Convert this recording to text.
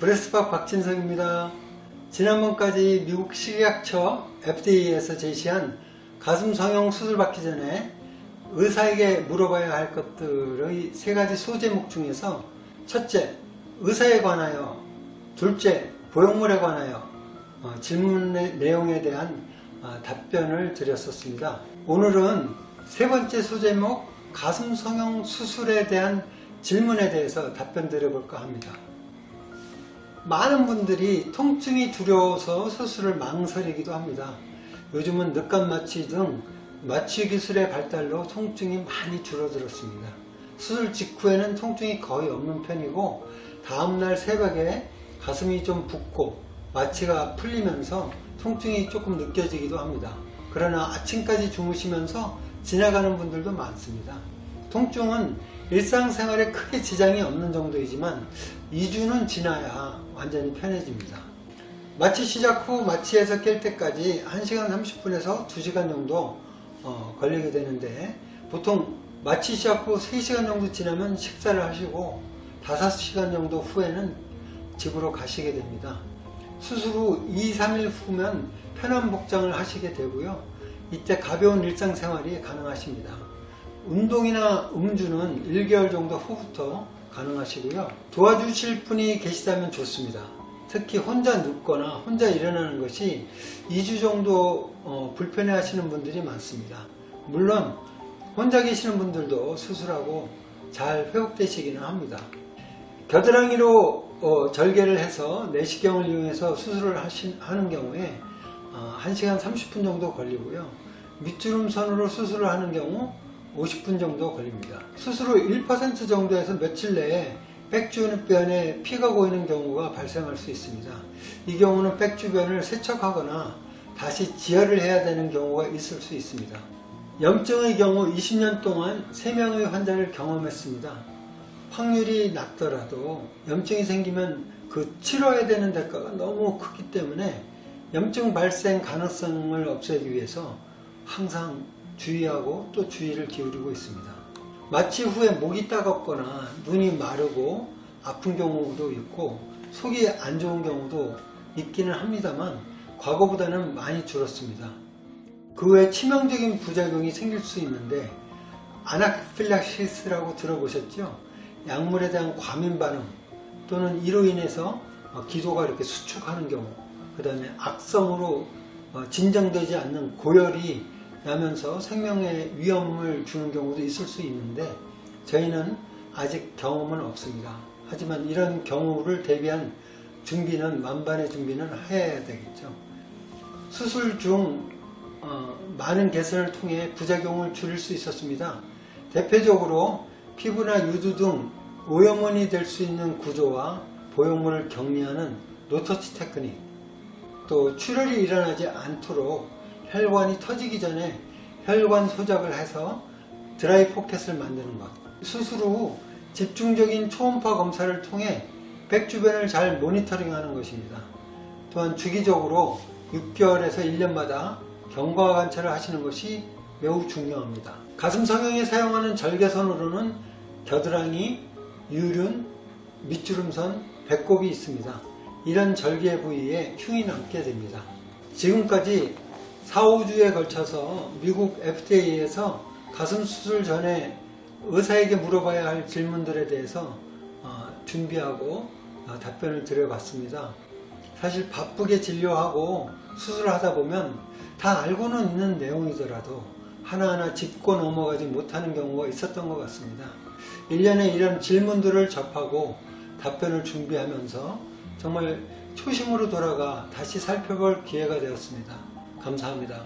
브레스박 박진성입니다. 지난번까지 미국 식약처 FDA에서 제시한 가슴 성형 수술 받기 전에 의사에게 물어봐야 할 것들의 3가지 소제목 중에서 첫째, 의사에 관하여, 둘째, 보형물에 관하여 질문 내용에 대한 답변을 드렸었습니다. 오늘은 3번째 소제목, 가슴 성형 수술에 대한 질문에 대해서 답변 드려볼까 합니다. 많은 분들이 통증이 두려워서 수술을 망설이기도 합니다. 요즘은 늑간 마취 등 마취 기술의 발달로 통증이 많이 줄어들었습니다. 수술 직후에는 통증이 거의 없는 편이고 다음날 새벽에 가슴이 좀 붓고 마취가 풀리면서 통증이 조금 느껴지기도 합니다. 그러나 아침까지 주무시면서 지나가는 분들도 많습니다. 통증은 일상생활에 크게 지장이 없는 정도이지만 2주는 지나야 완전히 편해집니다. 마취 시작 후 마취에서 깰 때까지 1시간 30분에서 2시간 정도 걸리게 되는데, 보통 마취 시작 후 3시간 정도 지나면 식사를 하시고 5시간 정도 후에는 집으로 가시게 됩니다. 수술 후 2-3일 후면 편한 복장을 하시게 되고요. 이때 가벼운 일상생활이 가능하십니다. 운동이나 음주는 1개월 정도 후부터 가능하시고요. 도와주실 분이 계시다면 좋습니다. 특히 혼자 눕거나 혼자 일어나는 것이 2주 정도 불편해 하시는 분들이 많습니다. 물론 혼자 계시는 분들도 수술하고 잘 회복되시기는 합니다. 겨드랑이로 절개를 해서 내시경을 이용해서 수술을 하는 경우에 1시간 30분 정도 걸리고요. 밑주름선으로 수술을 하는 경우 50분 정도 걸립니다. 수술 후 1% 정도에서 며칠 내에 백 주변에 피가 고이는 경우가 발생할 수 있습니다. 이 경우는 백 주변을 세척하거나 다시 지혈을 해야 되는 경우가 있을 수 있습니다. 염증의 경우 20년 동안 3명의 환자를 경험했습니다. 확률이 낮더라도 염증이 생기면 그 치료해야 되는 대가가 너무 크기 때문에 염증 발생 가능성을 없애기 위해서 항상 주의하고 또 주의를 기울이고 있습니다. 마취 후에 목이 따갑거나 눈이 마르고 아픈 경우도 있고 속이 안 좋은 경우도 있기는 합니다만 과거보다는 많이 줄었습니다. 그 외에 치명적인 부작용이 생길 수 있는데, 아나필락시스라고 들어보셨죠? 약물에 대한 과민 반응 또는 이로 인해서 기도가 이렇게 수축하는 경우, 그 다음에 악성으로 진정되지 않는 고열이 나면서 생명에 위험을 주는 경우도 있을 수 있는데, 저희는 아직 경험은 없습니다. 하지만 이런 경우를 대비한 준비는, 만반의 준비는 해야 되겠죠. 수술 중 많은 개선을 통해 부작용을 줄일 수 있었습니다. 대표적으로 피부나 유두 등 오염원이 될 수 있는 구조와 보형물을 격리하는 노터치 테크닉, 또 출혈이 일어나지 않도록 혈관이 터지기 전에 혈관 소작을 해서 드라이 포켓을 만드는 것, 수술 후 집중적인 초음파 검사를 통해 백 주변을 잘 모니터링하는 것입니다. 또한 주기적으로 6개월에서 1년마다 경과 관찰을 하시는 것이 매우 중요합니다. 가슴 성형에 사용하는 절개선으로는 겨드랑이, 유륜, 밑주름선, 배꼽이 있습니다. 이런 절개 부위에 흉이 남게 됩니다. 지금까지 4-5주에 걸쳐서 미국 FDA에서 가슴 수술 전에 의사에게 물어봐야 할 질문들에 대해서 준비하고 답변을 드려봤습니다. 사실 바쁘게 진료하고 수술하다 보면 다 알고는 있는 내용이더라도 하나하나 짚고 넘어가지 못하는 경우가 있었던 것 같습니다. 1년에 이런 질문들을 접하고 답변을 준비하면서 정말 초심으로 돌아가 다시 살펴볼 기회가 되었습니다. 감사합니다.